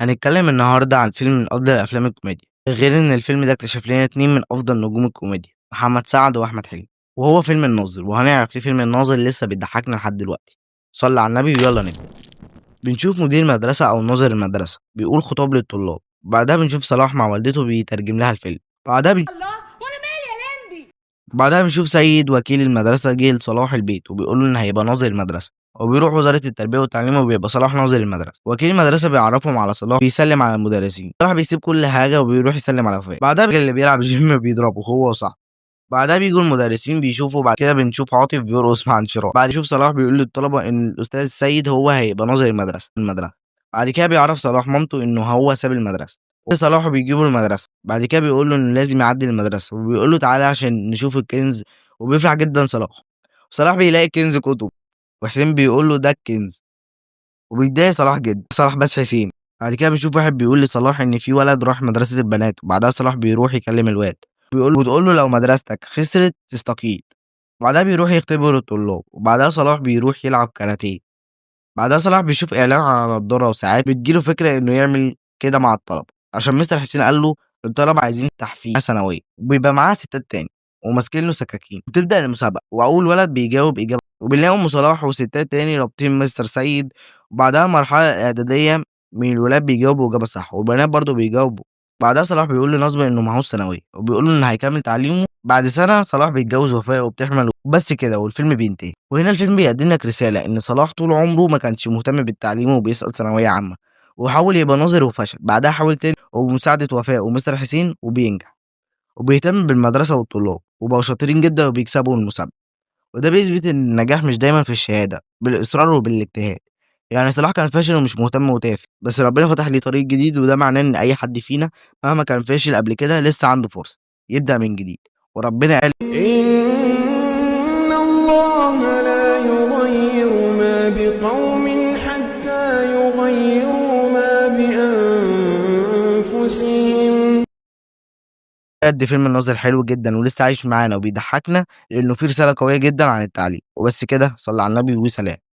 هنتكلم النهارده عن فيلم من أفضل أفلام الكوميديا، غير إن الفيلم ده اكتشف لنا اتنين من أفضل نجوم الكوميديا، محمد سعد وأحمد حلمي، وهو فيلم الناظر، وهنعرف ليه فيلم الناظر لسه بيضحكنا لحد دلوقتي. صلي على النبي ويلا نبدأ. بنشوف مدير المدرسة أو ناظر المدرسة بيقول خطاب للطلاب، بعدها بنشوف صلاح مع والدته بيترجم لها الفيلم، الله وانا مالي يا لمبي. بعدها بنشوف سيد وكيل المدرسة جه لصلاح البيت وبيقول له إن هيبقى ناظر المدرسة، وبيروح وزارة التربية والتعليم وبيبقى صلاح ناظر المدرسة. وكيل المدرسة بيعرفهم على صلاح، بيسلم على المدرسين. صلاح بيسيب كل حاجة وبيروح يسلم على وفاء. بعدها اللي بيلعب جيم بيضربه هو وصاحبه. بعدها بيجوا المدرسين بيشوفوا. بعد كده بنشوف عاطف بيرقص مع انشراح. بعد يشوف صلاح بيقول للطلبة إن الأستاذ السيد هو هيبقى ناظر المدرسة. بعد كده بيعرف صلاح مامته إنه هو ساب المدرسة. صلاح بيجيبه المدرسة. بعد كده بيقول له إنه لازم يعدي المدرسة، وبيقول له تعالى عشان نشوف الكنز. وبيفرح جدا صلاح بيلاقي كنز كتب، وحسين بيقول له ده الكنز، وبيتضايق صلاح جدا. صلاح بس حسين. بعد كده بنشوف واحد بيقول لصلاح ان في ولد راح مدرسة البنات، وبعدها صلاح بيروح يكلم الواد، بتقول له لو مدرستك خسرت تستقيل. بعدها بيروح يختبر الطلاب، وبعدها صلاح بيروح يلعب كاراتيه. بعدها صلاح بيشوف اعلان على نضارة، وساعات بتجيله فكرة انه يعمل كده مع الطلبة عشان مستر حسين قال له الطلبة عايزين تحفيز سنوية، وبيبقى معاه ستات تاني وماسكين له سكاكين. بتبدأ المسابقة، وأول ولد بيجاوب إجابة، وبنلاقي أم صلاح وستات تاني رابطين مستر سيد. وبعدها المرحلة الإعدادية، من الولاد بيجاوبوا إجابة صح والبنات برضه بيجاوبوا. بعدها صلاح بيقول لناصبر إنه معهوش ثانوية، وبيقول له إن هيكمل تعليمه. بعد سنة صلاح بيتجوز وفاء وبتحمل، بس كده والفيلم بينتهي. وهنا الفيلم بيقدم لك رسالة إن صلاح طول عمره ما كانش مهتم بالتعليم وبيسقط ثانوية عامة، وحاول يبقى ناظر وفشل. بعدها حاول تاني وبمساعدة وفاء ومستر حسين وبينجح، وبيهتم بالمدرسة والطلاب وبقوا شاطرين جدا وبيكسبوا المسابقة. وده بيثبت إن النجاح مش دايما في الشهادة، بالإصرار وبالاجتهاد. يعني صلاح كان فاشل ومش مهتم وتافه، بس ربنا فتح ليه طريق جديد، وده معناه إن أي حد فينا مهما كان فاشل قبل كده لسه عنده فرصة يبدأ من جديد. وربنا قال إن الله لا يغير ما بقوم حتى يغيروا ما بأنفسهم. قد فيلم الناظر حلو جدا ولسه عايش معانا وبيضحكنا، لأنه فيه رسالة قوية جدا عن التعليم. وبس كده، صلى على النبي وسلام.